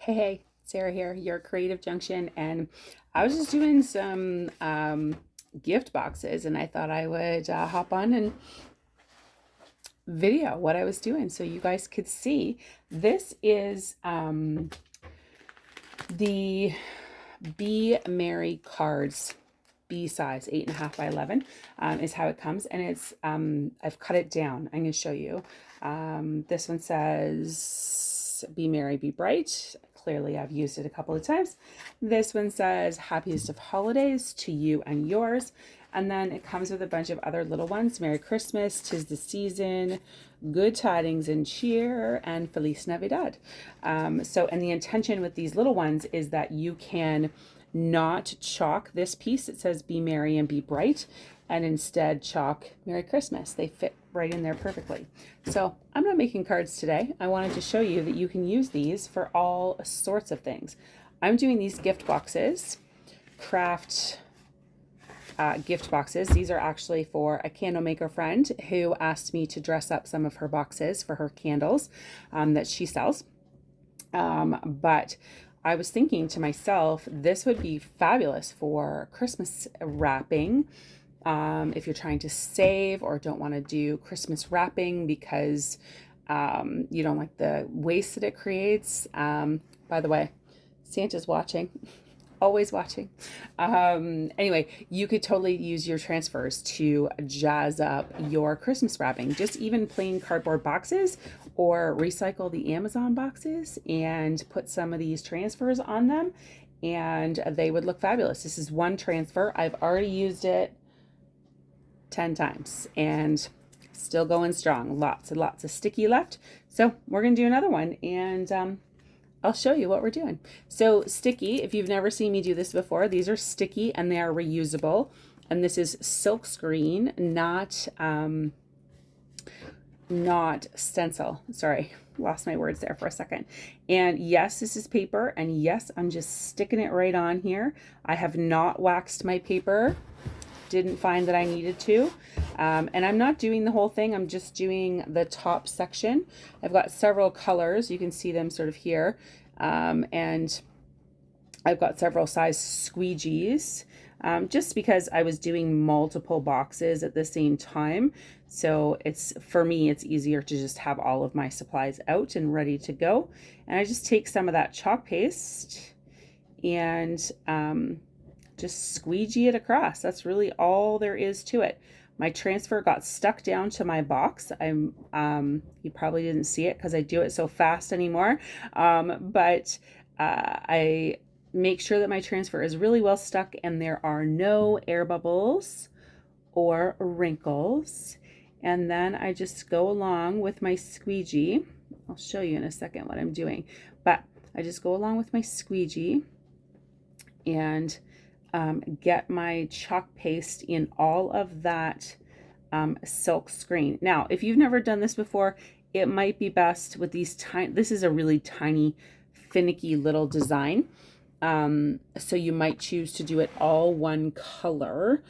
Hey, Sarah here, your Creative Junction, and I was just doing some gift boxes, and I thought I would hop on and video what I was doing so you guys could see. This is the Be Merry cards. B size, 8.5 by 11 is how it comes, and it's I've cut it down. I'm going to show you. This one says be merry, be bright. Clearly I've used it a couple of times. This one says happiest of holidays to you and yours, and then it comes with a bunch of other little ones. Merry Christmas, 'tis the season, good tidings and cheer, and Feliz Navidad. And the intention with these little ones is that you can not chalk this piece that says be merry and be bright, and instead chalk Merry Christmas. They fit right in there perfectly. So I'm not making cards today. I wanted to show you that you can use these for all sorts of things. I'm doing these gift boxes, craft gift boxes. These are actually for a candle maker friend who asked me to dress up some of her boxes for her candles that she sells. But I was thinking to myself, this would be fabulous for Christmas wrapping. If you're trying to save or don't want to do Christmas wrapping because you don't like the waste that it creates. By the way, Santa's watching. Always watching. Anyway, you could totally use your transfers to jazz up your Christmas wrapping. Just even plain cardboard boxes, or recycle the Amazon boxes and put some of these transfers on them, and they would look fabulous. This is one transfer. I've already used it 10 times and still going strong. Lots and lots of sticky left. So we're going to do another one, and I'll show you what we're doing. So sticky, if you've never seen me do this before, these are sticky and they are reusable. And this is silkscreen, not stencil. Sorry, lost my words there for a second. And yes, this is paper. And yes, I'm just sticking it right on here. I have not waxed my paper. Didn't find that I needed to. And I'm not doing the whole thing. I'm just doing the top section. I've got several colors. You can see them sort of here. And I've got several size squeegees, just because I was doing multiple boxes at the same time. So for me, it's easier to just have all of my supplies out and ready to go. And I just take some of that chalk paste and just squeegee it across. That's really all there is to it. My transfer got stuck down to my box. You probably didn't see it because I do it so fast anymore. But I make sure that my transfer is really well stuck and there are no air bubbles or wrinkles. And then I just go along with my squeegee. I'll show you in a second what I'm doing. But I just go along with my squeegee and get my chalk paste in all of that silk screen. Now, if you've never done this before, it might be best with these tiny, this is a really tiny, finicky little design. So you might choose to do it all one color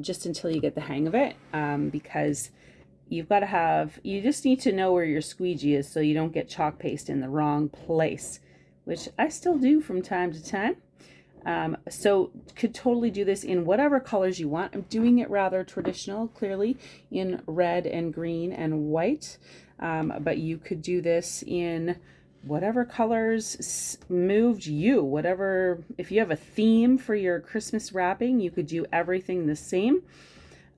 just until you get the hang of it, because you just need to know where your squeegee is so you don't get chalk paste in the wrong place, which I still do from time to time. So could totally do this in whatever colors you want. I'm doing it rather traditional, clearly in red and green and white. But you could do this in whatever colors moved you, whatever, if you have a theme for your Christmas wrapping, you could do everything the same.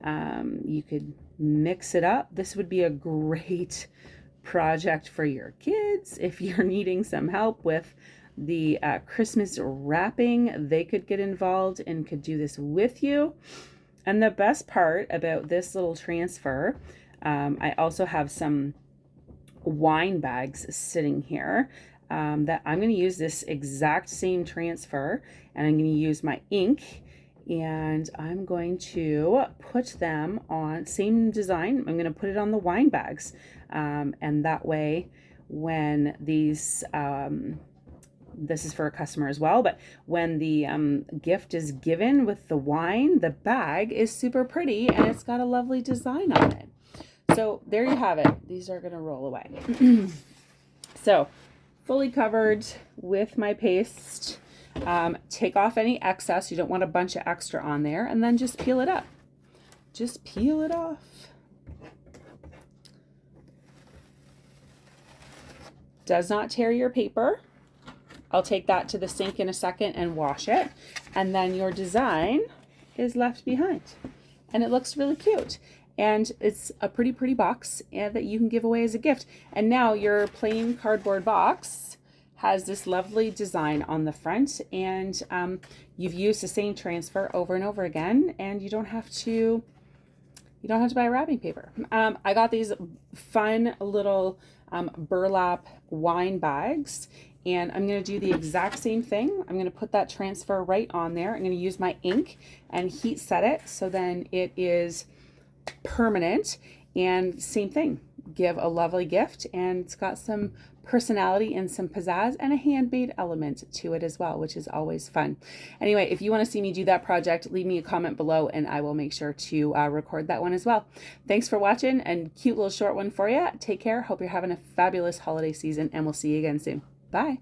You could mix it up. This would be a great project for your kids. If you're needing some help with the Christmas wrapping, they could get involved and could do this with you. And the best part about this little transfer, I also have some wine bags sitting here that I'm going to use this exact same transfer, and I'm going to use my ink, and I'm going to put them on, same design, I'm going to put it on the wine bags, and that way when these this is for a customer as well, but when the gift is given with the wine, the bag is super pretty and it's got a lovely design on it. So there you have it. These are going to roll away. So fully covered with my paste. Take off any excess. You don't want a bunch of extra on there, and then just peel it up. Just peel it off. Does not tear your paper. I'll take that to the sink in a second and wash it. And then your design is left behind. And it looks really cute. And it's a pretty box that you can give away as a gift. And now your plain cardboard box has this lovely design on the front, and you've used the same transfer over and over again, and you don't have to buy wrapping paper. I got these fun little burlap wine bags, and I'm going to do the exact same thing. I'm going to put that transfer right on there. I'm going to use my ink and heat set it so then it is permanent, and same thing, give a lovely gift, and it's got some personality and some pizzazz and a handmade element to it as well, which is always fun. Anyway, if you want to see me do that project, leave me a comment below and I will make sure to record that one as well. Thanks for watching, and cute little short one for you. Take care. Hope you're having a fabulous holiday season, and we'll see you again soon. Bye.